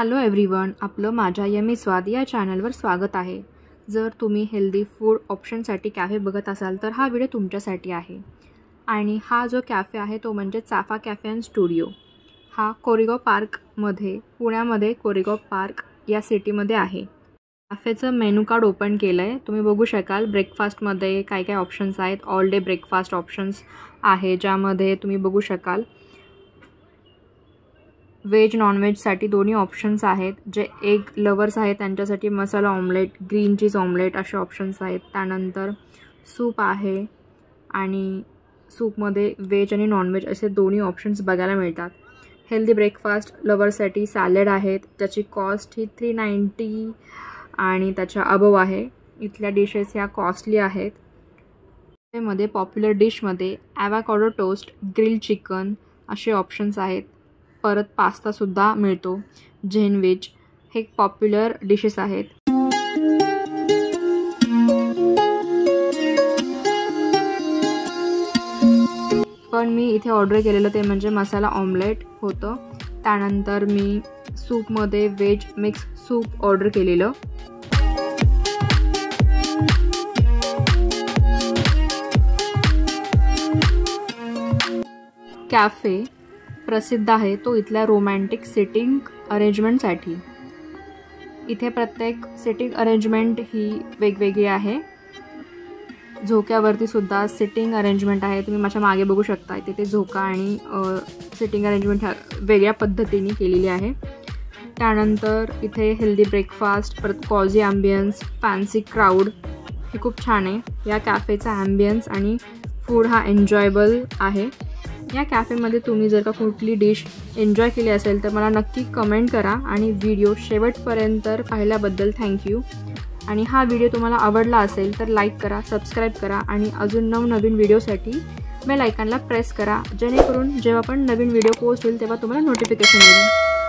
Hello everyone, आपलं माझ्या yummy स्वाद या चॅनलवर स्वागत आहे। जर तुम्ही हेल्दी फूड ऑप्शनसाठी कॅफे बघत असाल तर हा व्हिडिओ तुमच्यासाठी आहे। आणि हा जो कॅफे आहे तो म्हणजे चाफा कॅफे अँड स्टुडिओ। हा कोरेगाव पार्कमध्ये, पुण्यामध्ये कोरेगाव पार्क या सिटीमध्ये आहे। कॅफेचं मेनू कार्ड ओपन केलं आहे, तुम्ही बघू शकाल। ब्रेकफास्टमध्ये काय काय ऑप्शन्स आहेत, ऑल डे ब्रेकफास्ट ऑप्शन्स आहे, ज्यामध्ये तुम्ही बघू शकाल व्हेज नॉनव्हेजसाठी दोन्ही ऑप्शन्स आहेत। जे एग लवर्स आहेत त्यांच्यासाठी मसाला ऑमलेट, ग्रीन चीज ऑमलेट असे ऑप्शन्स आहेत। त्यानंतर सूप आहे आणि सूपमध्ये व्हेज आणि नॉनव्हेज असे दोन्ही ऑप्शन्स बघायला मिळतात। हेल्दी ब्रेकफास्ट लवर्ससाठी सॅलड आहेत, त्याची कॉस्ट ही 390 आणि त्याच्या अबव आहे। इथल्या डिशेस ह्या कॉस्टली आहेत। त्यामध्ये पॉप्युलर डिशमध्ये ॲव्होकाडो टोस्ट, ग्रिल चिकन असे ऑप्शन्स आहेत। परत पास्तासुद्धा मिळतो, झेन व्हेज हे पॉप्युलर डिशेस आहेत। पण मी इथे ऑर्डर केलेलं ते म्हणजे मसाला ऑमलेट होतं। त्यानंतर मी सूपमध्ये व्हेज मिक्स सूप ऑर्डर केलेलं। कॅफे प्रसिद्ध आहे तो इथल्या रोमॅन्टिक सिटिंग अरेंजमेंटसाठी। इथे प्रत्येक सिटिंग अरेंजमेंट ही वेगवेगळी आहे। झोक्यावरती सुद्धा सिटिंग अरेंजमेंट आहे, तुम्ही माझ्या मागे बघू शकता। इथे झोका आणि सिटिंग अरेंजमेंट वेगळ्या पद्धतीने केलेली आहे। त्यानंतर इथे हेल्दी ब्रेकफास्ट, परत कॉझी ॲम्बियन्स, फॅन्सी क्राऊड हे खूप छान आहे। या कॅफेचा ॲम्बियन्स आणि फूड हा एन्जॉयबल आहे। या कॅफेमध्ये तुम्ही जर का कुठली डिश एन्जॉय केली असेल तर मला नक्की कमेंट करा आणि व्हिडिओ शेवटपर्यंत पाहिल्याबद्दल थँक्यू। आणि हा व्हिडिओ तुम्हाला आवडला असेल तर लाईक करा, सबस्क्राईब करा आणि अजून नवनवीन व्हिडिओसाठी बेल आयकॉनला प्रेस करा, जेणेकरून जेव्हा पण नवीन व्हिडिओ पोस्ट होईल तेव्हा तुम्हाला नोटिफिकेशन येईल।